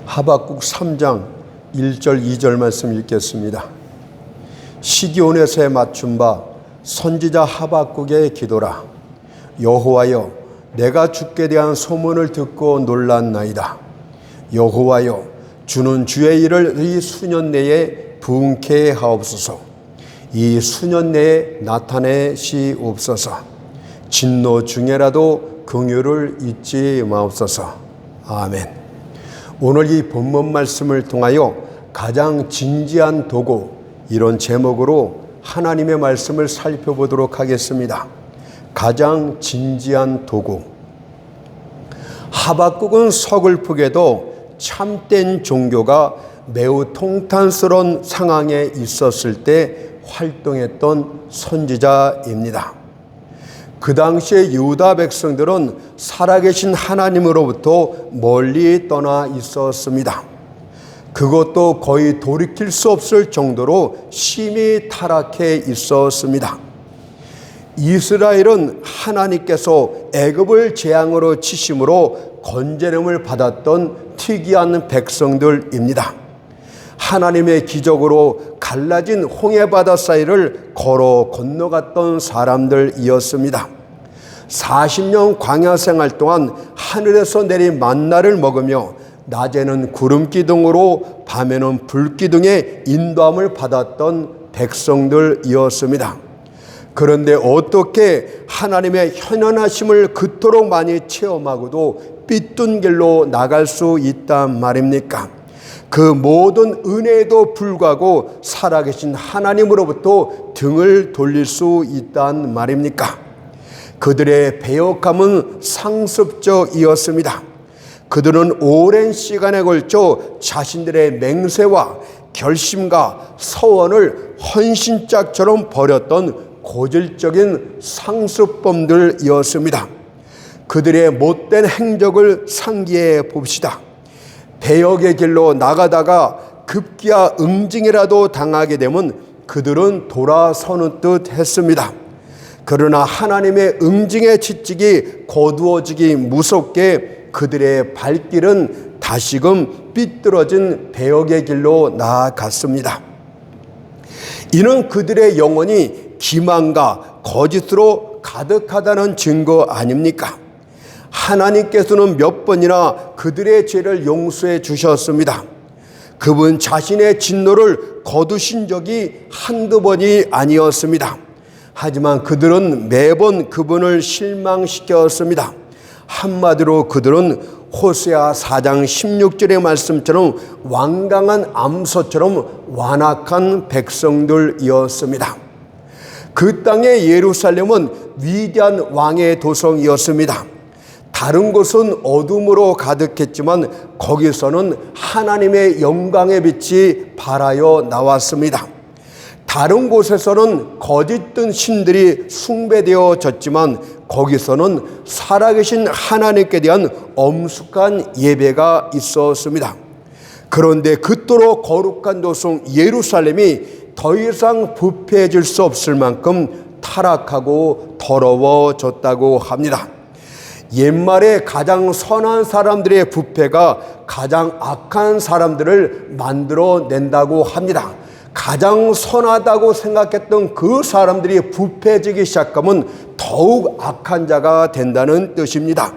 하박국 3장 1절 2절 말씀 읽겠습니다. 시기온에서의 맞춤 바 선지자 하박국의 기도라. 여호와여, 내가 주께 대한 소문을 듣고 놀랐나이다. 여호와여, 주는 주의 일을 이 수년 내에 부응케 하옵소서. 이 수년 내에 나타내시옵소서. 진노 중에라도 긍휼을 잊지 마옵소서. 아멘. 오늘 이 본문 말씀을 통하여 가장 진지한 도구, 이런 제목으로 하나님의 말씀을 살펴보도록 하겠습니다. 가장 진지한 도구. 하박국은 서글프게도 참된 종교가 매우 통탄스러운 상황에 있었을 때 활동했던 선지자입니다. 그 당시에 유다 백성들은 살아계신 하나님으로부터 멀리 떠나 있었습니다. 그것도 거의 돌이킬 수 없을 정도로 심히 타락해 있었습니다. 이스라엘은 하나님께서 애굽을 재앙으로 치심으로 건재림을 받았던 특이한 백성들입니다. 하나님의 기적으로 갈라진 홍해바다 사이를 걸어 건너갔던 사람들이었습니다. 40년 광야 생활 동안 하늘에서 내린 만나를 먹으며 낮에는 구름 기둥으로 밤에는 불 기둥의 인도함을 받았던 백성들이었습니다. 그런데 어떻게 하나님의 현현하심을 그토록 많이 체험하고도 삐뚤 길로 나갈 수 있단 말입니까? 그 모든 은혜에도 불구하고 살아계신 하나님으로부터 등을 돌릴 수 있단 말입니까? 그들의 배역함은 상습적이었습니다. 그들은 오랜 시간에 걸쳐 자신들의 맹세와 결심과 서원을 헌신짝처럼 버렸던 고질적인 상습범들이었습니다. 그들의 못된 행적을 상기해 봅시다. 배역의 길로 나가다가 급기야 응징이라도 당하게 되면 그들은 돌아서는 듯 했습니다. 그러나 하나님의 응징의 채찍이 거두어지기 무섭게 그들의 발길은 다시금 삐뚤어진 배역의 길로 나아갔습니다. 이는 그들의 영혼이 기만과 거짓으로 가득하다는 증거 아닙니까? 하나님께서는 몇 번이나 그들의 죄를 용서해 주셨습니다. 그분 자신의 진노를 거두신 적이 한두 번이 아니었습니다. 하지만 그들은 매번 그분을 실망시켰습니다. 한마디로 그들은 호세아 4장 16절의 말씀처럼 완강한 암소처럼 완악한 백성들이었습니다. 그 땅의 예루살렘은 위대한 왕의 도성이었습니다. 다른 곳은 어둠으로 가득했지만 거기서는 하나님의 영광의 빛이 발하여 나왔습니다. 다른 곳에서는 거짓된 신들이 숭배되어졌지만 거기서는 살아계신 하나님께 대한 엄숙한 예배가 있었습니다. 그런데 그토록 거룩한 도성 예루살렘이 더 이상 부패해질 수 없을 만큼 타락하고 더러워졌다고 합니다. 옛말에 가장 선한 사람들의 부패가 가장 악한 사람들을 만들어낸다고 합니다. 가장 선하다고 생각했던 그 사람들이 부패지기 시작하면 더욱 악한 자가 된다는 뜻입니다.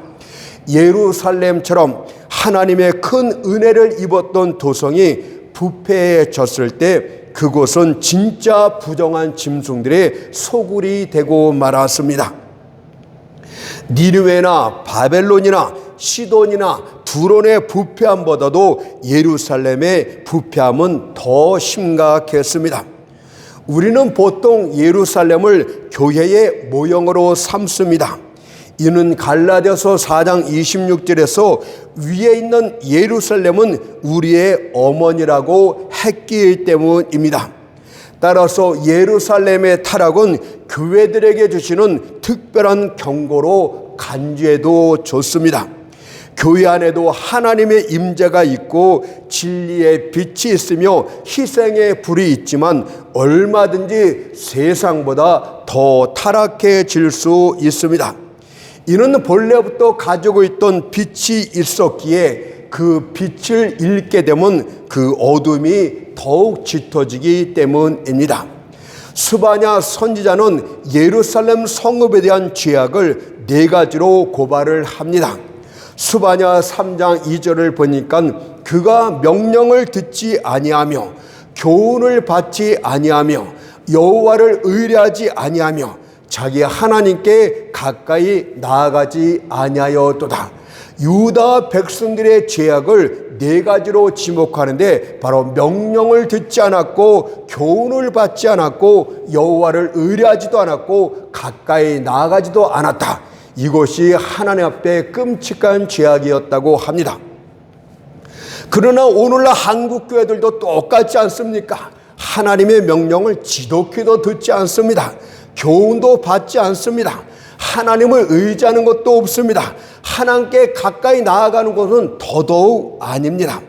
예루살렘처럼 하나님의 큰 은혜를 입었던 도성이 부패해졌을 때 그곳은 진짜 부정한 짐승들의 소굴이 되고 말았습니다. 니느웨나 바벨론이나 시돈이나 두론의 부패함보다도 예루살렘의 부패함은 더 심각했습니다. 우리는 보통 예루살렘을 교회의 모형으로 삼습니다. 이는 갈라디아서 4장 26절에서 위에 있는 예루살렘은 우리의 어머니라고 했기 때문입니다. 따라서 예루살렘의 타락은 교회들에게 주시는 특별한 경고로 간주해도 좋습니다. 교회 안에도 하나님의 임재가 있고 진리의 빛이 있으며 희생의 불이 있지만 얼마든지 세상보다 더 타락해질 수 있습니다. 이는 본래부터 가지고 있던 빛이 있었기에 그 빛을 잃게 되면 그 어둠이 더욱 짙어지기 때문입니다. 스바냐 선지자는 예루살렘 성읍에 대한 죄악을 4가지로 고발을 합니다. 스바냐 3장 2절을 보니까 그가 명령을 듣지 아니하며 교훈을 받지 아니하며 여호와를 의뢰하지 아니하며 자기 하나님께 가까이 나아가지 아니하였도다. 유다 백성들의 죄악을 4가지로 지목하는데 바로 명령을 듣지 않았고 교훈을 받지 않았고 여호와를 의뢰하지도 않았고 가까이 나아가지도 않았다. 이것이 하나님 앞에 끔찍한 죄악이었다고 합니다. 그러나 오늘날 한국 교회들도 똑같지 않습니까? 하나님의 명령을 지독히도 듣지 않습니다. 교훈도 받지 않습니다. 하나님을 의지하는 것도 없습니다. 하나님께 가까이 나아가는 것은 더더욱 아닙니다.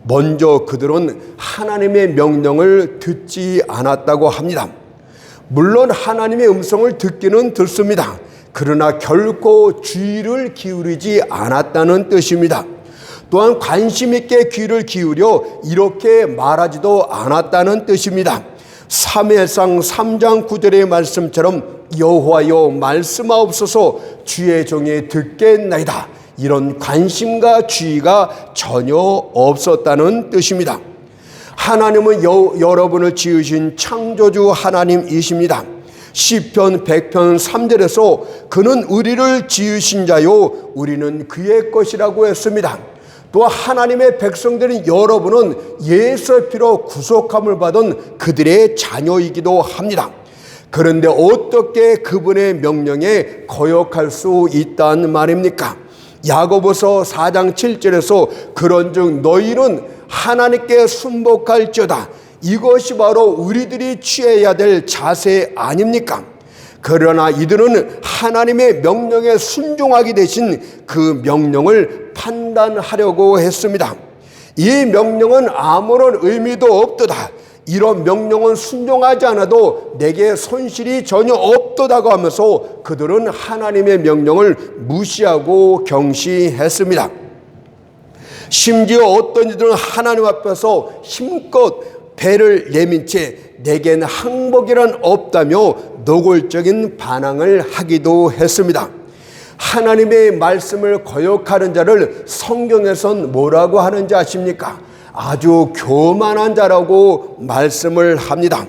먼저 그들은 하나님의 명령을 듣지 않았다고 합니다. 물론 하나님의 음성을 듣기는 듣습니다. 그러나 결코 주의를 기울이지 않았다는 뜻입니다. 또한 관심 있게 귀를 기울여 이렇게 말하지도 않았다는 뜻입니다. 사무엘상 3장 9절의 말씀처럼 여호와여 말씀하옵소서 주의 종이 듣겠나이다. 이런 관심과 주의가 전혀 없었다는 뜻입니다. 하나님은 여러분을 지으신 창조주 하나님이십니다. 시편 100편 3절에서 그는 우리를 지으신 자요 우리는 그의 것이라고 했습니다. 또 하나님의 백성들인 여러분은 예수의 피로 구속함을 받은 그들의 자녀이기도 합니다. 그런데 어떻게 그분의 명령에 거역할 수 있다는 말입니까? 야고보서 4장 7절에서 그런즉 너희는 하나님께 순복할지어다. 이것이 바로 우리들이 취해야 될 자세 아닙니까? 그러나 이들은 하나님의 명령에 순종하기 대신 그 명령을 판단하려고 했습니다. 이 명령은 아무런 의미도 없도다. 이런 명령은 순종하지 않아도 내게 손실이 전혀 없도다고 하면서 그들은 하나님의 명령을 무시하고 경시했습니다. 심지어 어떤 이들은 하나님 앞에서 힘껏 배를 내민 채 내겐 항복이란 없다며 노골적인 반항을 하기도 했습니다. 하나님의 말씀을 거역하는 자를 성경에선 뭐라고 하는지 아십니까? 아주 교만한 자라고 말씀을 합니다.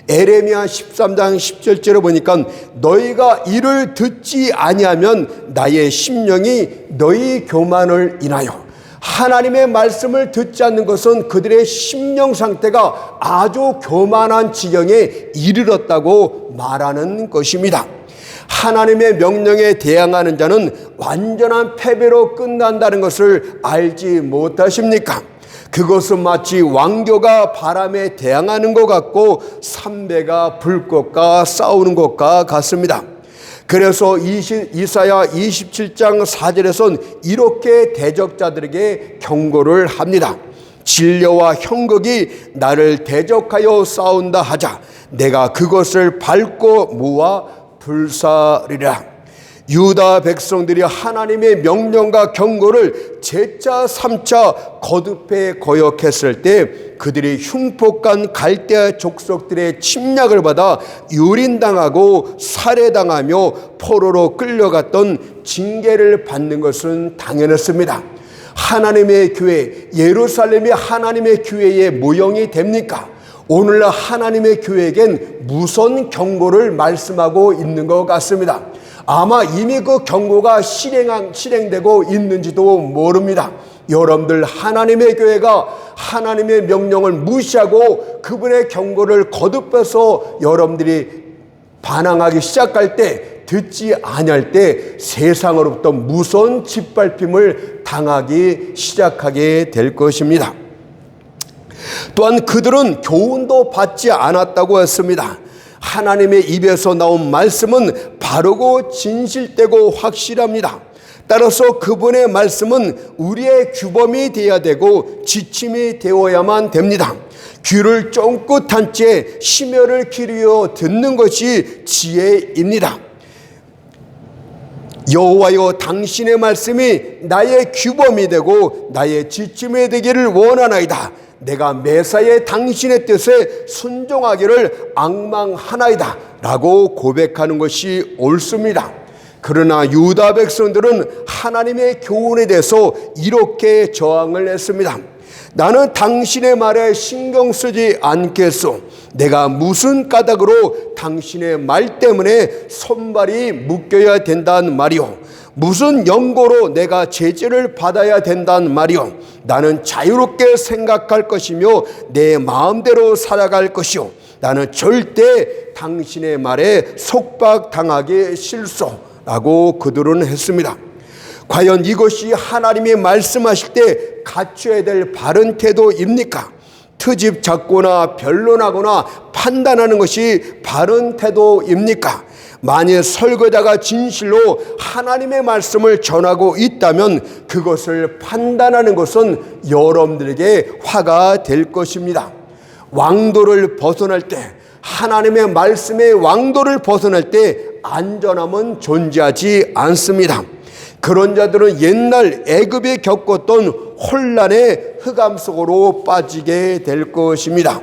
에레미야 13장 17절에 보니까 너희가 이를 듣지 아니하면 나의 심령이 너희 교만을 인하여 하나님의 말씀을 듣지 않는 것은 그들의 심령 상태가 아주 교만한 지경에 이르렀다고 말하는 것입니다. 하나님의 명령에 대항하는 자는 완전한 패배로 끝난다는 것을 알지 못하십니까? 그것은 마치 왕교가 바람에 대항하는 것 같고 삼배가 불꽃과 싸우는 것과 같습니다. 그래서 이사야 27장 4절에선 이렇게 대적자들에게 경고를 합니다. 진려와 형극이 나를 대적하여 싸운다 하자 내가 그것을 밟고 모아 불사리라. 유다 백성들이 하나님의 명령과 경고를 재차 3차 거듭해 거역했을 때 그들이 흉폭한 갈대아 족속들의 침략을 받아 유린당하고 살해당하며 포로로 끌려갔던 징계를 받는 것은 당연했습니다. 하나님의 교회, 예루살렘이 하나님의 교회의 모형이 됩니까? 오늘날 하나님의 교회에겐 무슨 경고를 말씀하고 있는 것 같습니다. 아마 이미 그 경고가 실행되고 있는지도 모릅니다. 여러분들 하나님의 교회가 하나님의 명령을 무시하고 그분의 경고를 거듭해서 여러분들이 반항하기 시작할 때 듣지 아니할 때 세상으로부터 무서운 짓밟힘을 당하기 시작하게 될 것입니다. 또한 그들은 교훈도 받지 않았다고 했습니다. 하나님의 입에서 나온 말씀은 바르고 진실되고 확실합니다. 따라서 그분의 말씀은 우리의 규범이 되어야 되고 지침이 되어야만 됩니다. 귀를 쫑긋한 채 심혈을 기울여 듣는 것이 지혜입니다. 여호와여, 당신의 말씀이 나의 규범이 되고 나의 지침이 되기를 원하나이다. 내가 매사에 당신의 뜻에 순종하기를 앙망하나이다 라고 고백하는 것이 옳습니다. 그러나 유다 백성들은 하나님의 교훈에 대해서 이렇게 저항을 했습니다. 나는 당신의 말에 신경 쓰지 않겠소. 내가 무슨 까닭으로 당신의 말 때문에 손발이 묶여야 된다는 말이오. 무슨 연고로 내가 제재를 받아야 된다는 말이오. 나는 자유롭게 생각할 것이며 내 마음대로 살아갈 것이오. 나는 절대 당신의 말에 속박당하기 싫소 라고 그들은 했습니다. 과연 이것이 하나님이 말씀하실 때 갖춰야 될 바른 태도입니까? 트집 잡거나 변론하거나 판단하는 것이 바른 태도입니까? 만일 설교자가 진실로 하나님의 말씀을 전하고 있다면 그것을 판단하는 것은 여러분들에게 화가 될 것입니다. 왕도를 벗어날 때, 하나님의 말씀의 왕도를 벗어날 때 안전함은 존재하지 않습니다. 그런 자들은 옛날 애굽에 겪었던 혼란의 흑암 속으로 빠지게 될 것입니다.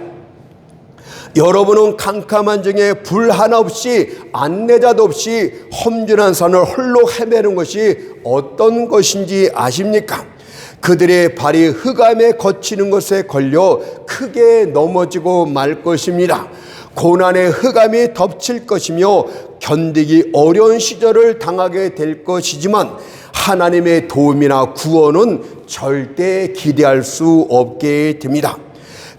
여러분은 캄캄한 중에 불 하나 없이 안내자도 없이 험준한 산을 홀로 헤매는 것이 어떤 것인지 아십니까? 그들의 발이 흑암에 거치는 것에 걸려 크게 넘어지고 말 것입니다. 고난의 흑암이 덮칠 것이며 견디기 어려운 시절을 당하게 될 것이지만 하나님의 도움이나 구원은 절대 기대할 수 없게 됩니다.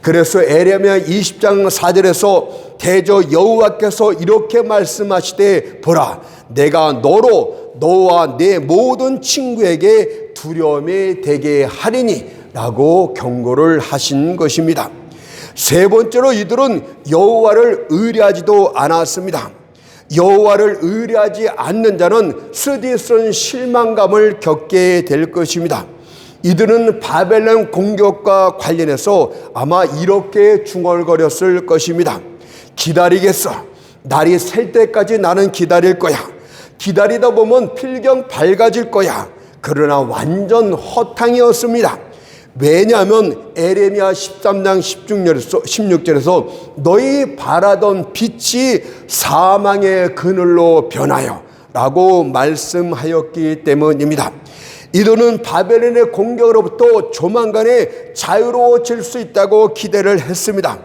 그래서 에레미야 20장 4절에서 대저 여호와께서 이렇게 말씀하시되, 보라, 내가 너로 너와 내 모든 친구에게 두려움이 되게 하리니 라고 경고를 하신 것입니다. 세 번째로 이들은 여호와를 의뢰하지도 않았습니다. 여호와를 의뢰하지 않는 자는 쓰디쓴 실망감을 겪게 될 것입니다. 이들은 바벨론 공격과 관련해서 아마 이렇게 중얼거렸을 것입니다. 기다리겠어. 날이 셀 때까지 나는 기다릴 거야. 기다리다 보면 필경 밝아질 거야. 그러나 완전 허탕이었습니다. 왜냐하면 에레미야 13장 16절에서 너희 바라던 빛이 사망의 그늘로 변하여 라고 말씀하였기 때문입니다. 이들은 바벨론의 공격으로부터 조만간에 자유로워질 수 있다고 기대를 했습니다.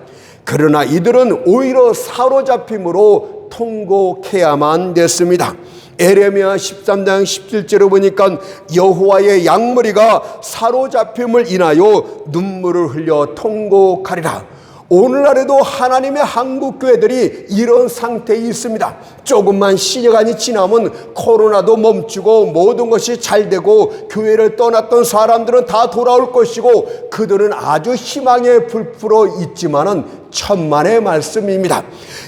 그러나 이들은 오히려 사로잡힘으로 통곡해야만 됐습니다. 에레미야 13장 17절에 보니까 여호와의 양머리가 사로잡힘을 인하여 눈물을 흘려 통곡하리라. 오늘날에도 하나님의 한국 교회들이 이런 상태에 있습니다. 조금만 시간이 지나면 코로나도 멈추고 모든 것이 잘 되고 교회를 떠났던 사람들은 다 돌아올 것이고 그들은 아주 희망에 불풀어 있지만은 천만의 말씀입니다.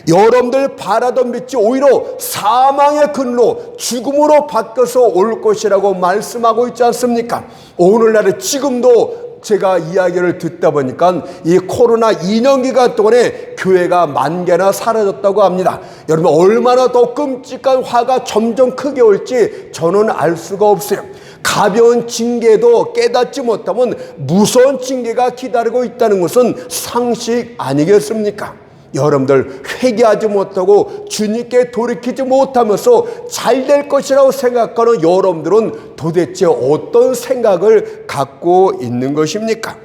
여러분들 바라던 빛이 오히려 사망의 근로, 죽음으로 바뀌어서 올 것이라고 말씀하고 있지 않습니까? 오늘날에 지금도 제가 이야기를 듣다 보니까 이 코로나 2년 기간 동안에 교회가 10,000개나 사라졌다고 합니다. 여러분, 얼마나 더 끔찍한 화가 점점 크게 올지 저는 알 수가 없어요. 가벼운 징계도 깨닫지 못하면 무서운 징계가 기다리고 있다는 것은 상식 아니겠습니까? 여러분들 회개하지 못하고 주님께 돌이키지 못하면서 잘 될 것이라고 생각하는 여러분들은 도대체 어떤 생각을 갖고 있는 것입니까?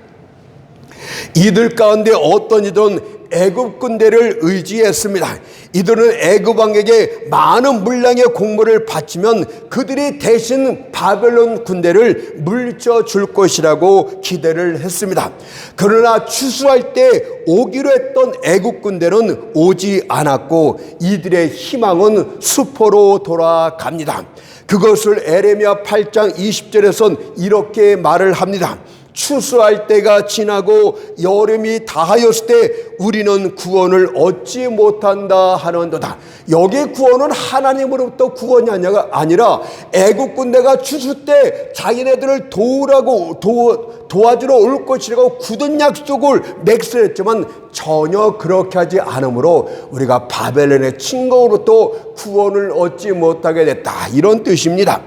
이들 가운데 어떤 이들은 애굽 군대를 의지했습니다. 이들은 애굽 왕에게 많은 물량의 곡물을 바치면 그들이 대신 바벨론 군대를 물리쳐 줄 것이라고 기대를 했습니다. 그러나 추수할 때 오기로 했던 애굽 군대는 오지 않았고 이들의 희망은 수포로 돌아갑니다. 그것을 에레미야 8장 20절에선 이렇게 말을 합니다. 추수할 때가 지나고 여름이 다하였을 때 우리는 구원을 얻지 못한다 하는도다. 여기 구원은 하나님으로부터 구원이 아니라 애국 군대가 추수 때 자기네들을 도와주러 올 것이라고 굳은 약속을 맹세했지만 전혀 그렇게 하지 않으므로 우리가 바벨론의 침공으로부터 구원을 얻지 못하게 됐다, 이런 뜻입니다.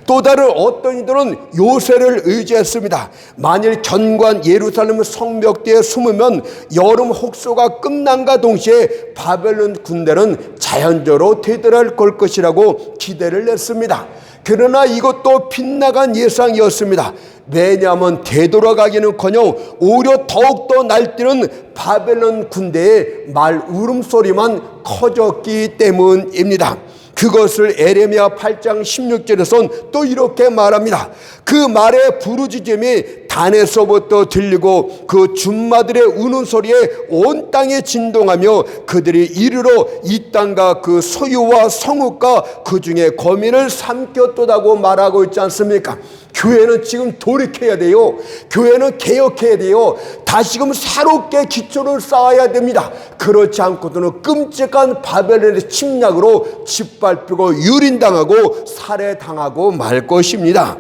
또 다른 어떤 이들은 요새를 의지했습니다. 만일 견고한 예루살렘 성벽대에 숨으면 여름 혹소가 끝난과 동시에 바벨론 군대는 자연적으로 되돌아올 것이라고 기대를 했습니다. 그러나 이것도 빗나간 예상이었습니다. 왜냐하면 되돌아가기는커녕 오히려 더욱더 날뛰는 바벨론 군대의 말 울음소리만 커졌기 때문입니다. 그것을 에레미야 8장 16절에선 또 이렇게 말합니다. 그 말의 부르짖음이 단에서부터 들리고 그 줌마들의 우는 소리에 온 땅에 진동하며 그들이 이르러 이 땅과 그 소유와 성읍과 그 중에 거민을 삼켰도다고 말하고 있지 않습니까? 교회는 지금 돌이켜야 돼요. 교회는 개혁해야 돼요. 다시금 새롭게 기초를 쌓아야 됩니다. 그렇지 않고서는 끔찍한 바벨론의 침략으로 짓밟히고 유린당하고 살해당하고 말 것입니다.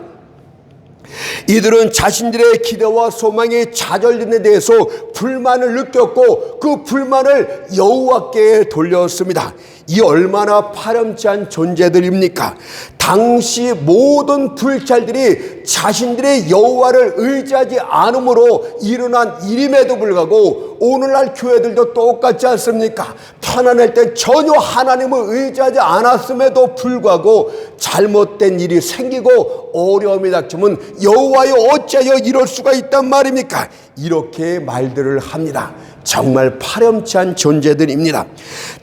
이들은 자신들의 기대와 소망이 좌절됨에 대해서 불만을 느꼈고 그 불만을 여호와께 돌렸습니다. 이 얼마나 파렴치한 존재들입니까? 당시 모든 불찰들이 자신들의 여호와를 의지하지 않음으로 일어난 일임에도 불구하고 오늘날 교회들도 똑같지 않습니까? 편안할 때 전혀 하나님을 의지하지 않았음에도 불구하고 잘못된 일이 생기고 어려움이 닥치면 여호와여 어찌하여 이럴 수가 있단 말입니까? 이렇게 말들을 합니다. 정말 파렴치한 존재들입니다.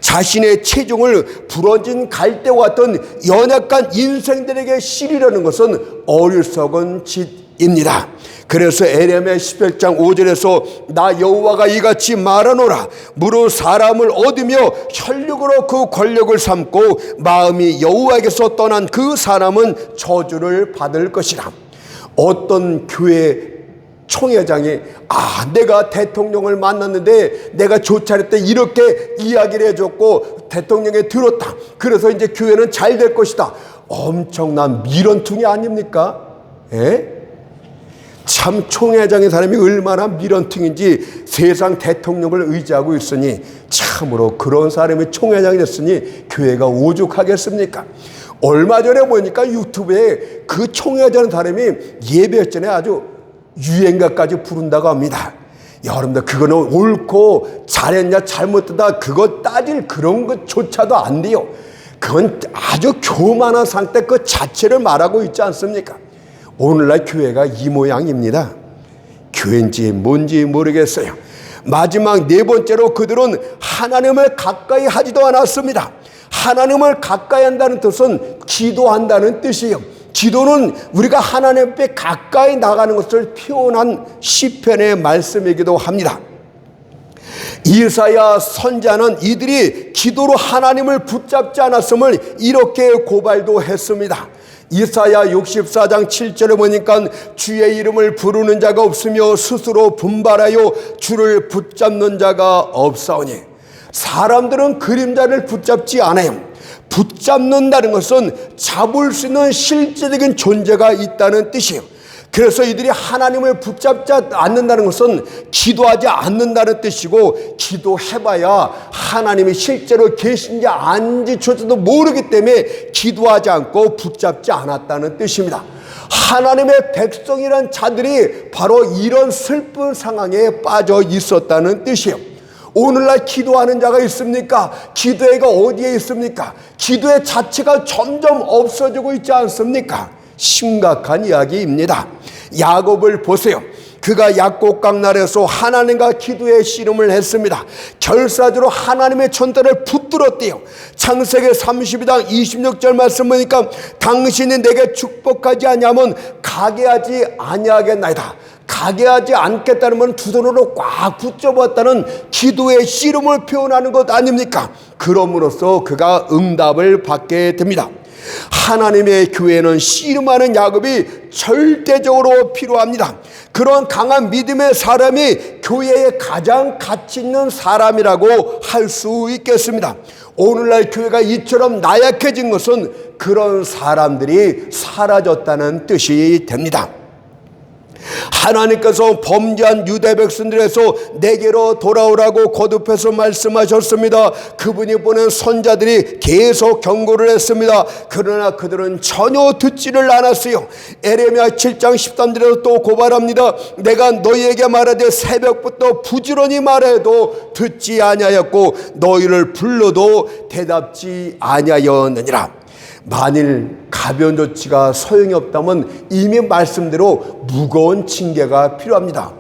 자신의 체중을 부러진 갈대와 같은 연약한 인생들에게 실으려는 것은 어리석은 짓입니다. 그래서 에레미야 11장 5절에서 나 여호와가 이같이 말하노라. 무릇 사람을 얻으며 혈육으로 그 권력을 삼고 마음이 여호와에게서 떠난 그 사람은 저주를 받을 것이라. 어떤 교회 총회장이 내가 대통령을 만났는데 내가 조차례 때 이렇게 이야기를 해줬고 대통령이 들었다. 그래서 이제 교회는 잘 될 것이다. 엄청난 미련퉁이 아닙니까? 참 총회장의 사람이 얼마나 미련퉁인지 세상 대통령을 의지하고 있으니 참으로 그런 사람이 총회장이 됐으니 교회가 오죽하겠습니까? 얼마 전에 보니까 유튜브에 그 총회장 사람이 예배 전에 아주 유행가까지 부른다고 합니다. 여러분들 그거는 옳고 잘했냐 잘못했다 그거 따질 그런 것조차도 안 돼요. 그건 아주 교만한 상태 그 자체를 말하고 있지 않습니까? 오늘날 교회가 이 모양입니다. 교회인지 뭔지 모르겠어요. 마지막 네 번째로 그들은 하나님을 가까이 하지도 않았습니다. 하나님을 가까이 한다는 뜻은 기도한다는 뜻이에요. 기도는 우리가 하나님 앞에 가까이 나가는 것을 표현한 시편의 말씀이기도 합니다. 이사야 선지자는 이들이 기도로 하나님을 붙잡지 않았음을 이렇게 고발도 했습니다. 이사야 64장 7절에 보니까 주의 이름을 부르는 자가 없으며 스스로 분발하여 주를 붙잡는 자가 없사오니. 사람들은 그림자를 붙잡지 않아요. 붙잡는다는 것은 잡을 수 있는 실제적인 존재가 있다는 뜻이에요. 그래서 이들이 하나님을 붙잡지 않는다는 것은 기도하지 않는다는 뜻이고, 기도해봐야 하나님이 실제로 계신지 아닌지조차도 모르기 때문에 기도하지 않고 붙잡지 않았다는 뜻입니다. 하나님의 백성이란 자들이 바로 이런 슬픈 상황에 빠져 있었다는 뜻이에요. 오늘날 기도하는 자가 있습니까? 기도회가 어디에 있습니까? 기도회 자체가 점점 없어지고 있지 않습니까? 심각한 이야기입니다. 야곱을 보세요. 그가 약곡강날에서 하나님과 기도의 씨름을 했습니다. 결사적으로 하나님의 천대를 붙들었대요. 창세기 32장 26절 말씀 보니까 당신이 내게 축복하지 아니하면 가게 하지 아니하겠나이다. 가게 하지 않겠다는 건 두 손으로 꽉 붙잡았다는 기도의 씨름을 표현하는 것 아닙니까? 그럼으로써 그가 응답을 받게 됩니다. 하나님의 교회는 씨름하는 야곱이 절대적으로 필요합니다. 그런 강한 믿음의 사람이 교회에 가장 가치 있는 사람이라고 할 수 있겠습니다. 오늘날 교회가 이처럼 나약해진 것은 그런 사람들이 사라졌다는 뜻이 됩니다. 하나님께서 범죄한 유대 백성들에서 내게로 돌아오라고 거듭해서 말씀하셨습니다. 그분이 보낸 선자들이 계속 경고를 했습니다. 그러나 그들은 전혀 듣지를 않았어요. 에레미야 7장 13절에서 또 고발합니다. 내가 너희에게 말하되 새벽부터 부지런히 말해도 듣지 아니하였고 너희를 불러도 대답지 아니하였느니라. 만일 가벼운 조치가 소용이 없다면 이미 말씀대로 무거운 징계가 필요합니다.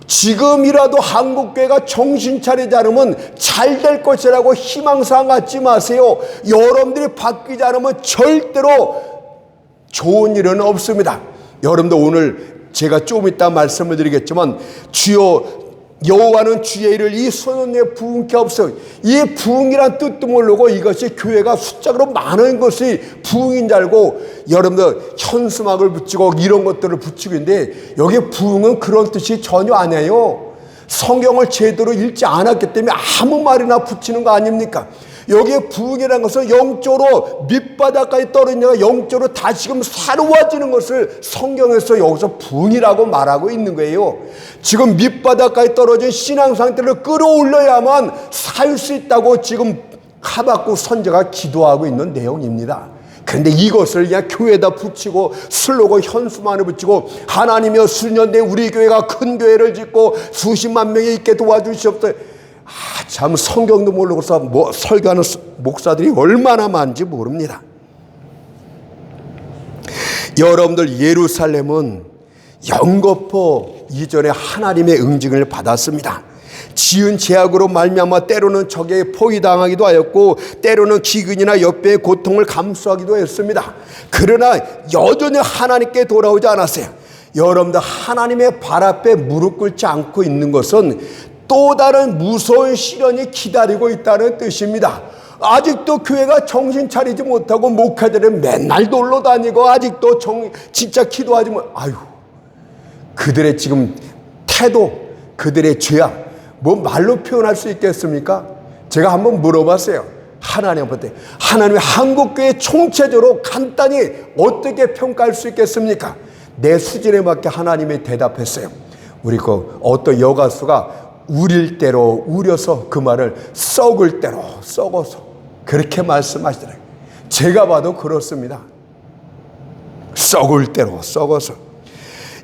지금이라도 한국교회가 정신 차리지 않으면 잘 될 것이라고 희망사항 갖지 마세요. 여러분들이 바뀌지 않으면 절대로 좋은 일은 없습니다. 여러분들 오늘 제가 조금 이따 말씀을 드리겠지만 주여 여호와는 주의 일을 이 소년의 부흥케 하옵소서. 이 부흥이란 뜻도 모르고 이것이 교회가 숫자로 많은 것이 부흥인 줄 알고 여러분들 현수막을 붙이고 이런 것들을 붙이고 있는데 여기 부흥은 그런 뜻이 전혀 아니에요. 성경을 제대로 읽지 않았기 때문에 아무 말이나 붙이는 거 아닙니까? 여기에 부흥이라는 것은 영적으로 밑바닥까지 떨어진 자가 영적으로 다시금 새로워지는 것을 성경에서 여기서 부흥이라고 말하고 있는 거예요. 지금 밑바닥까지 떨어진 신앙 상태를 끌어올려야만 살 수 있다고 지금 하박국 선지자가 기도하고 있는 내용입니다. 그런데 이것을 그냥 교회에다 붙이고 슬로건 현수만을 붙이고 하나님이여 수년 뒤에 우리 교회가 큰 교회를 짓고 수십만 명이 있게 도와주시옵소서. 참 성경도 모르고서 설교하는 목사들이 얼마나 많은지 모릅니다. 여러분들 예루살렘은 영거포 이전에 하나님의 응징을 받았습니다. 지은 죄악으로 말미암아 때로는 적에게 포위당하기도 하였고 때로는 기근이나 역병의 고통을 감수하기도 했습니다. 그러나 여전히 하나님께 돌아오지 않았어요. 여러분들 하나님의 발 앞에 무릎 꿇지 않고 있는 것은 또 다른 무서운 시련이 기다리고 있다는 뜻입니다. 아직도 교회가 정신 차리지 못하고 목회자들은 맨날 놀러 다니고 아직도 진짜 기도하지 못. 아유, 그들의 지금 태도, 그들의 죄악 뭐 말로 표현할 수 있겠습니까? 제가 한번 물어봤어요. 하나님한테 하나님의 한국교회 총체적으로 간단히 어떻게 평가할 수 있겠습니까? 내 수준에 맞게 하나님이 대답했어요. 우리 어떤 여가수가 우릴 대로 우려서 그 말을 썩을 대로 썩어서 그렇게 말씀하시더라고요. 제가 봐도 그렇습니다. 썩을 대로 썩어서.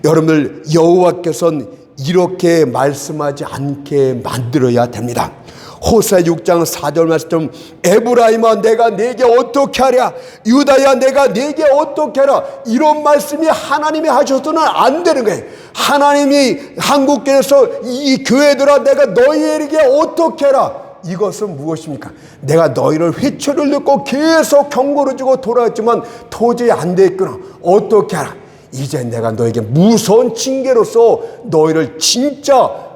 여러분들 여호와께서는 이렇게 말씀하지 않게 만들어야 됩니다. 호세 6장 4절 말씀, 에브라임아 내가 네게 어떻게 하랴, 유다야 내가 네게 어떻게 하랴, 이런 말씀이 하나님이 하셔서는 안 되는 거예요. 하나님이 한국교회에서 이 교회들아 내가 너희에게 어떻게 하라, 이것은 무엇입니까? 내가 너희를 회초를 넣고 계속 경고를 주고 돌아왔지만 도저히 안 되겠구나. 어떻게 하라, 이제 내가 너에게 무서운 징계로서 너희를 진짜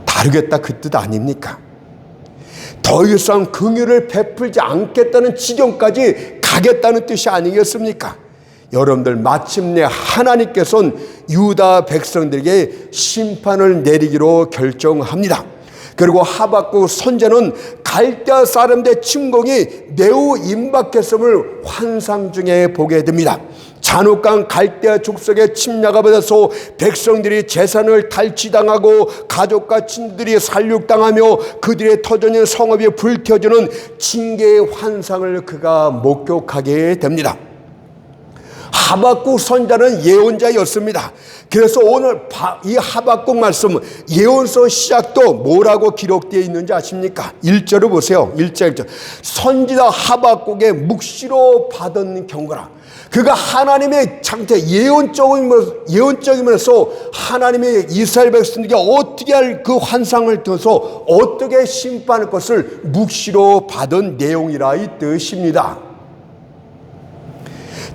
다루겠다, 그 뜻 아닙니까? 더 이상 긍휼을 베풀지 않겠다는 지경까지 가겠다는 뜻이 아니겠습니까? 여러분들 마침내 하나님께서는 유다 백성들에게 심판을 내리기로 결정합니다. 그리고 하박국 선지자는 갈대아 사람들의 침공이 매우 임박했음을 환상 중에 보게 됩니다. 잔혹한 갈대아 족속의 침략을 받아서 백성들이 재산을 탈취당하고 가족과 친구들이 살육당하며 그들의 터전인 성읍이 불태워지는 징계의 환상을 그가 목격하게 됩니다. 하박국 선지자는 예언자였습니다. 그래서 오늘 이 하박국 말씀 예언서 시작도 뭐라고 기록되어 있는지 아십니까? 1절을 보세요. 1절. 선지자 하박국의 묵시로 받은 경고라. 그가 하나님의 장태 예언적이면서 하나님의 이스라엘 백성에게 어떻게 할 그 환상을 들어서 어떻게 심판할 것을 묵시로 받은 내용이라 이 뜻입니다.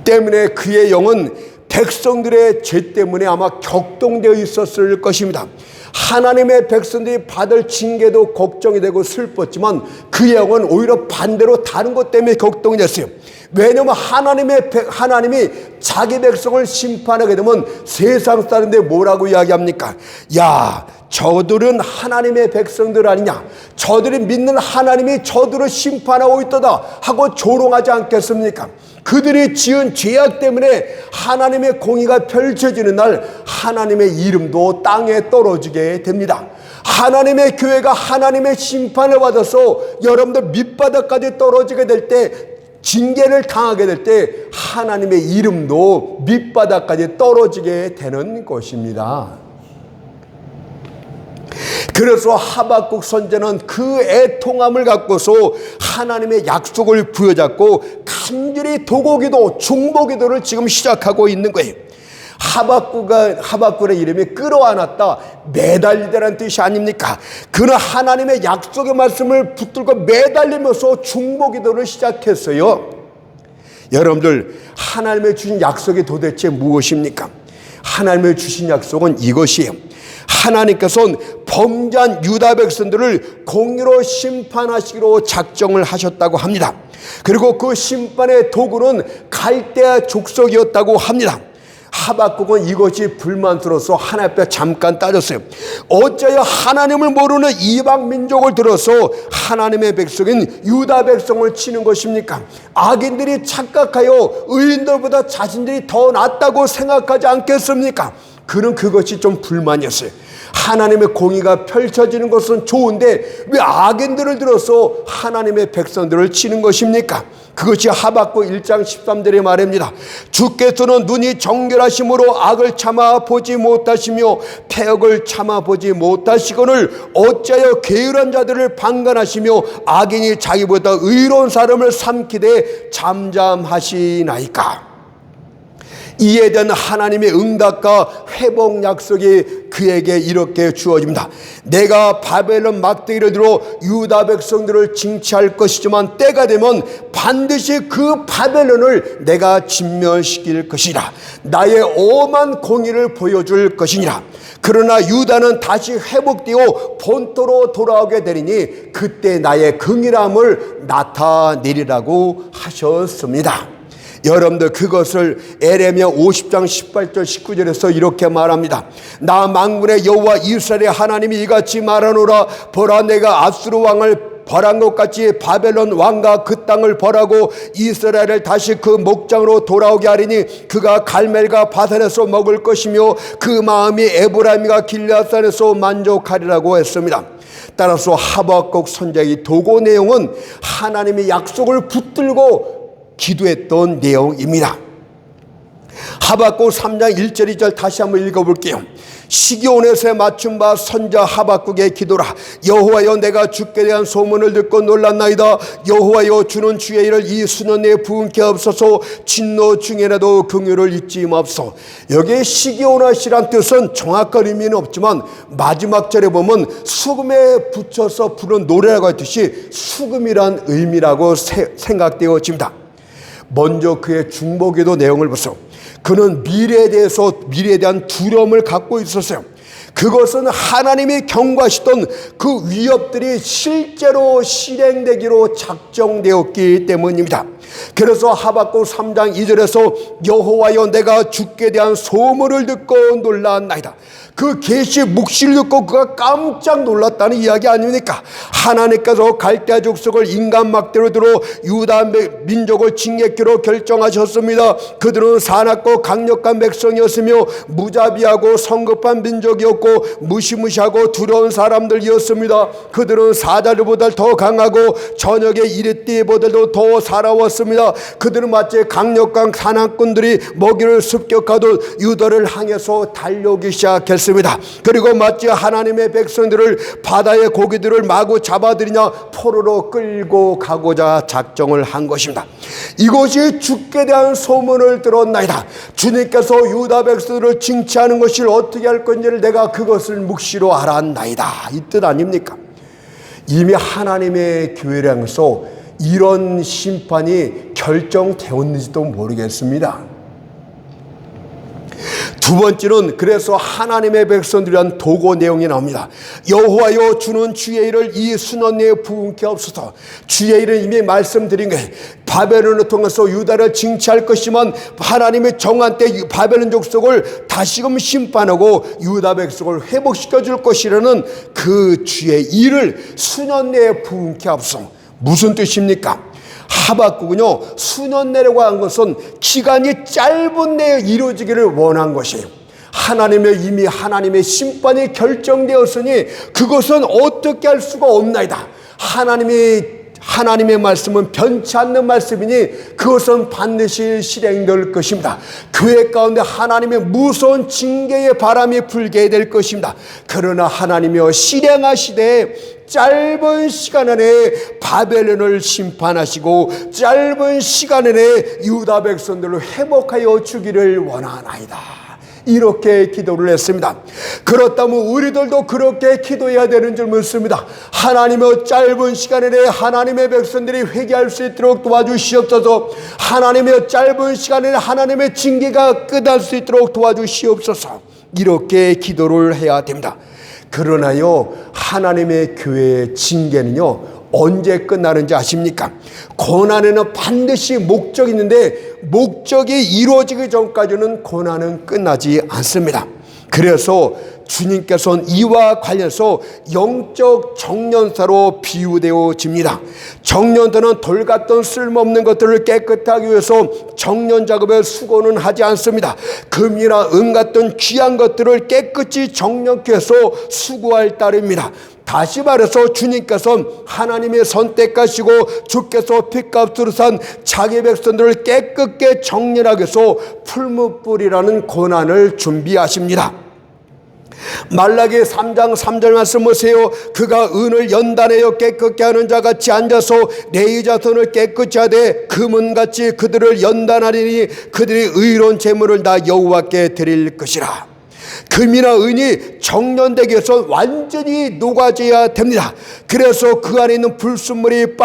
때문에 그의 영은 백성들의 죄 때문에 아마 격동되어 있었을 것입니다. 하나님의 백성들이 받을 징계도 걱정이 되고 슬펐지만 그 영은 오히려 반대로 다른 것 때문에 격동이 됐어요. 왜냐하면 하나님이 자기 백성을 심판하게 되면 세상 사람들이 뭐라고 이야기합니까? 야, 저들은 하나님의 백성들 아니냐, 저들이 믿는 하나님이 저들을 심판하고 있도다 하고 조롱하지 않겠습니까? 그들이 지은 죄악 때문에 하나님의 공의가 펼쳐지는 날 하나님의 이름도 땅에 떨어지게 됩니다. 하나님의 교회가 하나님의 심판을 받아서 여러분들 밑바닥까지 떨어지게 될 때, 징계를 당하게 될 때 하나님의 이름도 밑바닥까지 떨어지게 되는 것입니다. 그래서 하박국 선지자는 그 애통함을 갖고서 하나님의 약속을 부여잡고 간절히 도고기도 중보기도를 지금 시작하고 있는 거예요. 하박국의 이름이 끌어안았다, 매달리다라는 뜻이 아닙니까? 그는 하나님의 약속의 말씀을 붙들고 매달리면서 중보기도를 시작했어요. 여러분들, 하나님의 주신 약속이 도대체 무엇입니까? 하나님의 주신 약속은 이것이에요. 하나님께서는 범죄한 유다 백성들을 공의로 심판하시기로 작정을 하셨다고 합니다. 그리고 그 심판의 도구는 갈대아 족속이었다고 합니다. 하박국은 이것이 불만스러워서 하나님 앞에 잠깐 따졌어요. 어찌하여 하나님을 모르는 이방 민족을 들어서 하나님의 백성인 유다 백성을 치는 것입니까? 악인들이 착각하여 의인들보다 자신들이 더 낫다고 생각하지 않겠습니까? 그는 그것이 좀 불만이었어요. 하나님의 공의가 펼쳐지는 것은 좋은데 왜 악인들을 들어서 하나님의 백성들을 치는 것입니까? 그것이 하박국 1장 13절의 말입니다. 주께서는 눈이 정결하심으로 악을 참아 보지 못하시며 패역을 참아 보지 못하시거늘 어찌하여 게으른 자들을 방관하시며 악인이 자기보다 의로운 사람을 삼키되 잠잠하시나이까. 이에 대한 하나님의 응답과 회복 약속이 그에게 이렇게 주어집니다. 내가 바벨론 막대기를 들어 유다 백성들을 징치할 것이지만 때가 되면 반드시 그 바벨론을 내가 진멸시킬 것이라. 나의 엄한 공의를 보여줄 것이니라. 그러나 유다는 다시 회복되어 본토로 돌아오게 되리니 그때 나의 긍휼함을 나타내리라고 하셨습니다. 여러분들, 그것을 에레미야 50장 18절 19절에서 이렇게 말합니다. 나 만군의 여호와 이스라엘의 하나님이 이같이 말하노라. 보라, 내가 아수르 왕을 벌한 것 같이 바벨론 왕과 그 땅을 벌하고 이스라엘을 다시 그 목장으로 돌아오게 하리니 그가 갈멜과 바산에서 먹을 것이며 그 마음이 에브라임과 길앗산에서 만족하리라고 했습니다. 따라서 하박국 선지자의 도고 내용은 하나님의 약속을 붙들고 기도했던 내용입니다. 하박국 3장 1절 2절 다시 한번 읽어볼게요. 시기온에서 맞춘 바 선자 하박국의 기도라. 여호와여, 내가 주께 대한 소문을 듣고 놀랐나이다. 여호와여, 주는 주의 일을 이 수년 내에 부은케 없어서 진노 중에라도 긍휼을 잊지 마옵소서. 여기에 시기온하시란 뜻은 정확한 의미는 없지만 마지막 절에 보면 수금에 붙여서 부른 노래라고 했듯이 수금이란 의미라고 생각되어집니다. 먼저 그의 중보기도 내용을 보세요. 그는 미래에 대한 두려움을 갖고 있었어요. 그것은 하나님이 경고하시던 그 위협들이 실제로 실행되기로 작정되었기 때문입니다. 그래서 하박국 3장 2절에서 여호와여, 내가 주께 대한 소문을 듣고 놀랐나이다. 그 계시 묵시를 듣고 그가 깜짝 놀랐다는 이야기 아닙니까? 하나님께서 갈대아 족속을 인간 막대로 들어 유다 민족을 징계키로 결정하셨습니다. 그들은 사납고 강력한 백성이었으며 무자비하고 성급한 민족이었고 무시무시하고 두려운 사람들이었습니다. 그들은 사자들보다 더 강하고 저녁의 이리띠보다도 더 살아왔습니다. 그들은 마치 강력한 사냥꾼들이 먹이를 습격하듯 유다를 향해서 달려오기 시작했습니다. 그리고 마치 하나님의 백성들을 바다의 고기들을 마구 잡아들이냐 포로로 끌고 가고자 작정을 한 것입니다. 이것이 주께 대한 소문을 들었나이다. 주님께서 유다 백성들을 징치하는 것을 어떻게 할 건지를 내가 그것을 묵시로 알았나이다, 이 뜻 아닙니까? 이미 하나님의 교회를 향해서 이런 심판이 결정되었는지도 모르겠습니다. 두 번째는 그래서 하나님의 백성들이란 도고 내용이 나옵니다. 여호와여 주는 주의 일을 이 수년 내에 부은케 없어서. 주의 일은 이미 말씀드린 거예요. 바벨론을 통해서 유다를 징치할 것이지만 하나님의 정한 때 바벨론 족속을 다시금 심판하고 유다 백성을 회복시켜 줄 것이라는 그 주의 일을 수년 내에 부은케 없어. 무슨 뜻입니까? 하박국은요, 수년 내라고 한 것은 기간이 짧은 내에 이루어지기를 원한 것이에요. 이미 하나님의 심판이 결정되었으니 그것은 어떻게 할 수가 없나이다. 하나님의 말씀은 변치 않는 말씀이니 그것은 반드시 실행될 것입니다. 교회 가운데 하나님의 무서운 징계의 바람이 불게 될 것입니다. 그러나 하나님이여 실행하시되 짧은 시간 안에 바벨론을 심판하시고 짧은 시간 안에 유다 백성들을 회복하여 주기를 원하나이다. 이렇게 기도를 했습니다. 그렇다면 우리들도 그렇게 기도해야 되는 줄 믿습니다. 하나님의 짧은 시간 안에 하나님의 백성들이 회개할 수 있도록 도와주시옵소서. 하나님의 짧은 시간 안에 하나님의 징계가 끝날 수 있도록 도와주시옵소서. 이렇게 기도를 해야 됩니다. 그러나요, 하나님의 교회의 징계는요, 언제 끝나는지 아십니까? 고난에는 반드시 목적이 있는데 목적이 이루어지기 전까지는 고난은 끝나지 않습니다. 그래서 주님께서는 이와 관련해서 영적 정년사로 비유되어집니다. 정년사는 돌 같던 쓸모없는 것들을 깨끗하기 위해서 정년 작업에 수고는 하지 않습니다. 금이나 은 같은 귀한 것들을 깨끗이 정력히 해서 수고할 따름입니다. 다시 말해서 주님께서는 하나님의 선택하시고 주께서 핏값으로 산 자기 백성들을 깨끗게 정렬하기 위해서 풀무불이라는 고난을 준비하십니다. 말라기 3장 3절 말씀 보세요. 그가 은을 연단하여 깨끗게 하는 자같이 앉아서 레위 자손을 깨끗이 하되 금은같이 그들을 연단하리니 그들이 의로운 재물을 다 여호와께 드릴 것이라. 금이나 은이 정련되기 위해서 완전히 녹아져야 됩니다. 그래서 그 안에 있는 불순물이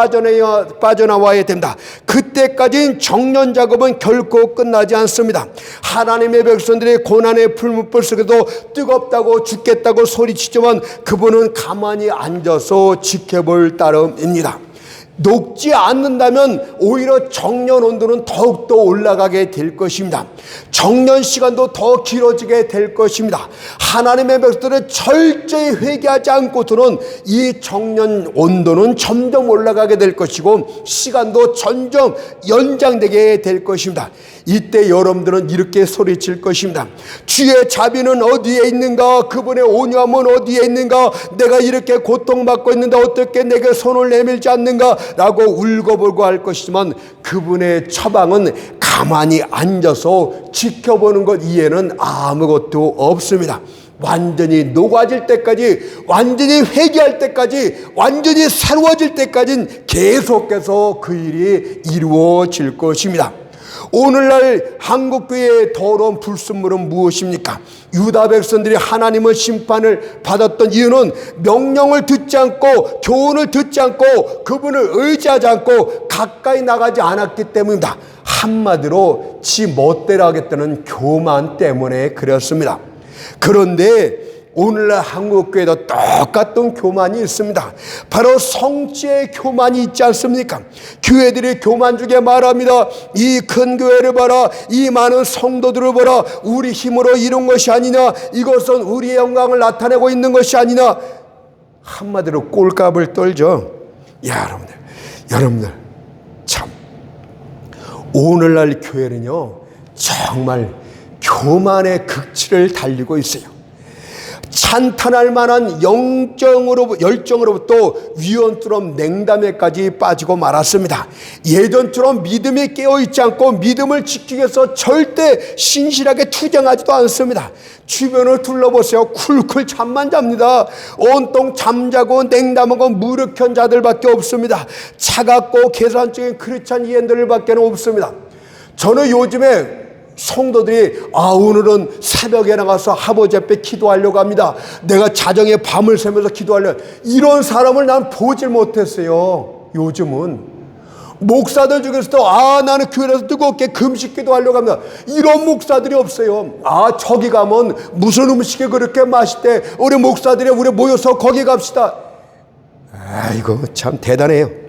빠져나와야 됩니다. 그때까지는 정련 작업은 결코 끝나지 않습니다. 하나님의 백성들이 고난의 풀무불 속에도 뜨겁다고 죽겠다고 소리치지만 그분은 가만히 앉아서 지켜볼 따름입니다. 녹지 않는다면 오히려 정년 온도는 더욱더 올라가게 될 것입니다. 정년 시간도 더 길어지게 될 것입니다. 하나님의 백성들은 철저히 회개하지 않고서는 이 정년 온도는 점점 올라가게 될 것이고 시간도 점점 연장되게 될 것입니다. 이때 여러분들은 이렇게 소리칠 것입니다. 주의 자비는 어디에 있는가? 그분의 온유함은 어디에 있는가? 내가 이렇게 고통받고 있는데 어떻게 내게 손을 내밀지 않는가? 라고 울고불고 할 것이지만 그분의 처방은 가만히 앉아서 지켜보는 것 이외에는 아무것도 없습니다. 완전히 녹아질 때까지, 완전히 회개할 때까지, 완전히 새로워질 때까지는 계속해서 그 일이 이루어질 것입니다. 오늘날 한국교회의 더러운 불순물은 무엇입니까? 유다 백성들이 하나님의 심판을 받았던 이유는 명령을 듣지 않고 교훈을 듣지 않고 그분을 의지하지 않고 가까이 나가지 않았기 때문입니다. 한마디로 지 멋대로 하겠다는 교만 때문에 그렇습니다. 그런데 오늘날 한국교회도 똑같은 교만이 있습니다. 바로 성취의 교만이 있지 않습니까? 교회들이 교만 중에 말합니다. 이 큰 교회를 봐라. 이 많은 성도들을 봐라. 우리 힘으로 이룬 것이 아니냐. 이것은 우리의 영광을 나타내고 있는 것이 아니냐. 한마디로 꼴값을 떨죠. 여러분들 참 오늘날 교회는요 정말 교만의 극치를 달리고 있어요. 찬탄할 만한 열정으로부터 위원처럼 냉담에까지 빠지고 말았습니다. 예전처럼 믿음이 깨어있지 않고 믿음을 지키기 위해서 절대 신실하게 투쟁하지도 않습니다. 주변을 둘러보세요. 쿨쿨 잠만 잡니다. 온통 잠자고 냉담하고 무력한 자들밖에 없습니다. 차갑고 계산적인 크리스찬 이해들밖에 없습니다. 저는 요즘에 성도들이 오늘은 새벽에 나가서 아버지 앞에 기도하려고 합니다. 내가 자정에 밤을 새면서 기도하려고. 이런 사람을 난 보질 못했어요. 요즘은 목사들 중에서도 나는 교회에서 뜨겁게 금식기도 하려고 합니다. 이런 목사들이 없어요. 저기 가면 무슨 음식이 그렇게 맛있대. 우리 목사들이 우리 모여서 거기 갑시다. 이거 참 대단해요.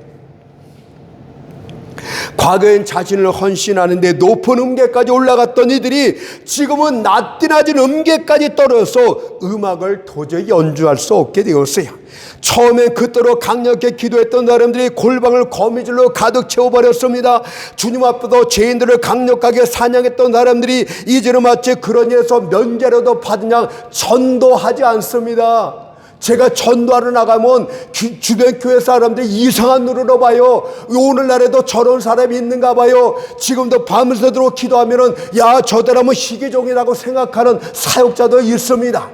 과거엔 자신을 헌신하는데 높은 음계까지 올라갔던 이들이 지금은 낮디낮은 음계까지 떨어져서 음악을 도저히 연주할 수 없게 되었어요. 처음에 그토록 강력히 기도했던 사람들이 골방을 거미줄로 가득 채워버렸습니다. 주님 앞에서 죄인들을 강력하게 사냥했던 사람들이 이제는 마치 그런 일에서 면제라도 받으냐 전도하지 않습니다. 제가 전도하러 나가면 주변 교회 사람들이 이상한 눈으로 봐요. 오늘날에도 저런 사람이 있는가 봐요. 지금도 밤새도록 기도하면은 저 사람은 시기종이라고 생각하는 사역자도 있습니다.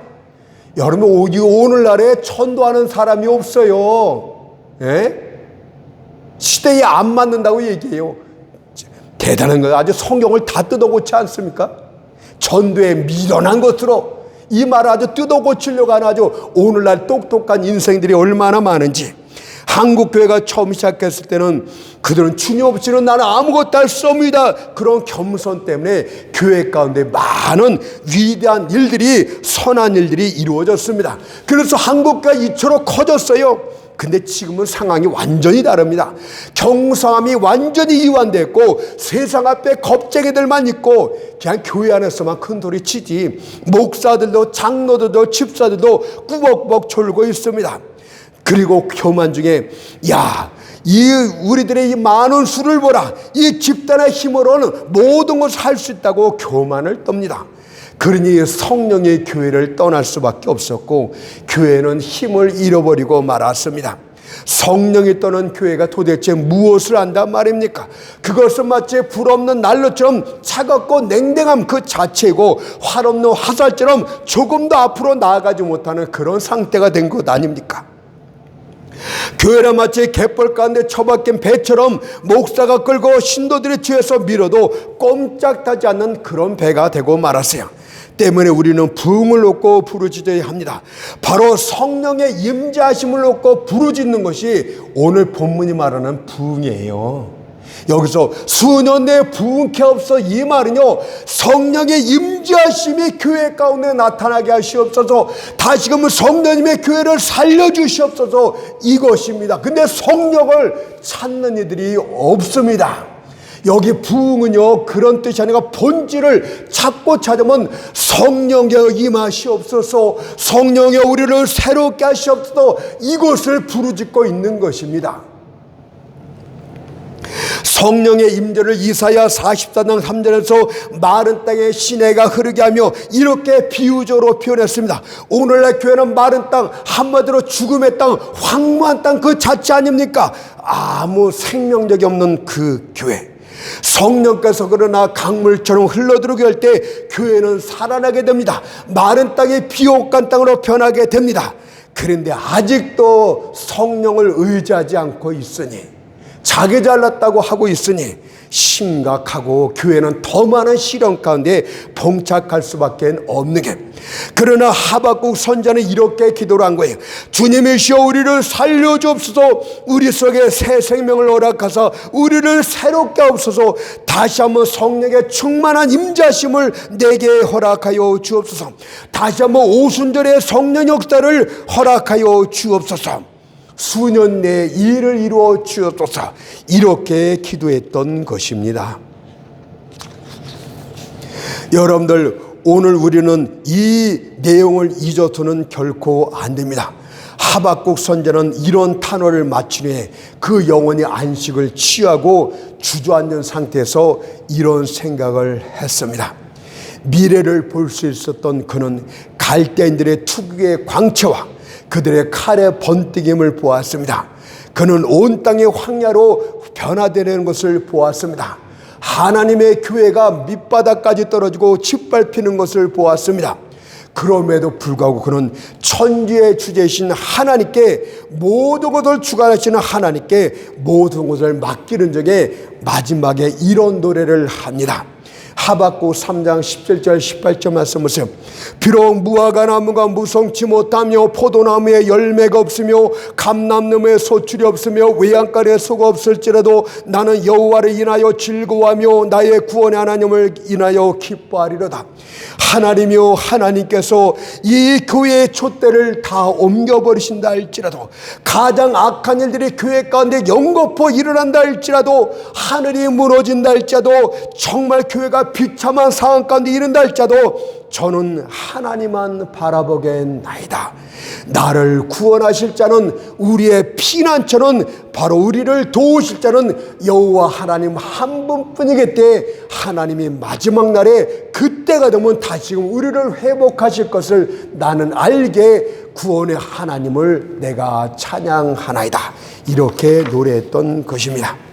여러분, 오늘날에 전도하는 사람이 없어요. 시대에 안 맞는다고 얘기해요. 대단한 거예요. 아주 성경을 다 뜯어고치 않습니까? 전도에 미련한 것으로 이 말을 아주 뜯어고치려고 하는 아주 오늘날 똑똑한 인생들이 얼마나 많은지. 한국교회가 처음 시작했을 때는 그들은 주님 없이는 나는 아무것도 할 수 없습니다. 그런 겸손 때문에 교회 가운데 많은 위대한 일들이, 선한 일들이 이루어졌습니다. 그래서 한국교회가 이처럼 커졌어요. 근데 지금은 상황이 완전히 다릅니다. 경성함이 완전히 이완됐고 세상 앞에 겁쟁이들만 있고 그냥 교회 안에서만 큰 소리 치지 목사들도 장로들도 집사들도 꾸벅꾸벅 졸고 있습니다. 그리고 교만 중에 이 우리들의 이 많은 수를 보라, 이 집단의 힘으로는 모든 것을 할 수 있다고 교만을 떱니다. 그러니 성령의 교회를 떠날 수밖에 없었고 교회는 힘을 잃어버리고 말았습니다. 성령이 떠난 교회가 도대체 무엇을 한단 말입니까? 그것은 마치 불없는 난로처럼 차갑고 냉랭함 그 자체고 활 없는 화살처럼 조금도 앞으로 나아가지 못하는 그런 상태가 된 것 아닙니까? 교회는 마치 갯벌 가운데 처박힌 배처럼 목사가 끌고 신도들이 뒤에서 밀어도 꼼짝하지 않는 그런 배가 되고 말았어요. 때문에 우리는 부흥을 놓고 부르짖어야 합니다. 바로 성령의 임재하심을 놓고 부르짖는 것이 오늘 본문이 말하는 부흥이에요. 여기서 수년 내에 부흥케 없어 이 말은요, 성령의 임재하심이 교회 가운데 나타나게 하시옵소서. 다시금은 성령님의 교회를 살려주시옵소서, 이것입니다. 근데 성령을 찾는 이들이 없습니다. 여기 부흥은요, 그런 뜻이 아니라 본질을 찾고 찾으면 성령의 임하시옵소서, 성령의 우리를 새롭게 하시옵소서, 이것을 부르짖고 있는 것입니다. 성령의 임재를 이사야 44장 3절에서 마른 땅에 시내가 흐르게 하며 이렇게 비유적으로 표현했습니다. 오늘날 교회는 마른 땅, 한마디로 죽음의 땅, 황무한 땅 그 자체 아닙니까? 아무 생명력이 없는 그 교회. 성령께서 그러나 강물처럼 흘러들어오게 할 때 교회는 살아나게 됩니다. 마른 땅이 비옥한 땅으로 변하게 됩니다. 그런데 아직도 성령을 의지하지 않고 있으니, 자기 잘났다고 하고 있으니 심각하고 교회는 더 많은 시련 가운데 봉착할 수밖에 없는 게, 그러나 하박국 선자는 이렇게 기도를 한 거예요. 주님이시여 우리를 살려주옵소서, 우리 속에 새 생명을 허락하사 우리를 새롭게 하옵소서, 다시 한번 성령의 충만한 임자심을 내게 허락하여 주옵소서, 다시 한번 오순절의 성령 역사를 허락하여 주옵소서, 수년 내에 일을 이루어 주옵소서, 이렇게 기도했던 것입니다. 여러분들, 오늘 우리는 이 내용을 잊어서는 결코 안 됩니다. 하박국 선자는 이런 탄원을 마친 후에 그 영혼이 안식을 취하고 주저앉은 상태에서 이런 생각을 했습니다. 미래를 볼 수 있었던 그는 갈대인들의 투기의 광채와 그들의 칼의 번뜩임을 보았습니다. 그는 온 땅의 황야로 변화되는 것을 보았습니다. 하나님의 교회가 밑바닥까지 떨어지고 짓밟히는 것을 보았습니다. 그럼에도 불구하고 그는 천지의 주제이신 하나님께, 모든 것을 주관하시는 하나님께 모든 것을 맡기는 적에 마지막에 이런 노래를 합니다. 하박국 3장 17절 18절 말씀 보세요. 비록 무화과 나무가 무성치 못하며 포도나무에 열매가 없으며 감람나무에 소출이 없으며 외양간에 소가 없을지라도 나는 여호와를 인하여 즐거워하며 나의 구원의 하나님을 인하여 기뻐하리로다. 하나님이요, 하나님께서 이 교회의 촛대를 다 옮겨버리신다 할지라도, 가장 악한 일들이 교회 가운데 연거푸 일어난다 할지라도, 하늘이 무너진다 할지라도, 정말 교회가 비참한 상황 가운데 이른다 할지라도 저는 하나님만 바라보겠나이다. 나를 구원하실 자는, 우리의 피난처는, 바로 우리를 도우실 자는 여호와 하나님 한 분뿐이기 때문에 하나님이 마지막 날에 그때가 되면 다시금 우리를 회복하실 것을 나는 알게 구원의 하나님을 내가 찬양하나이다. 이렇게 노래했던 것입니다.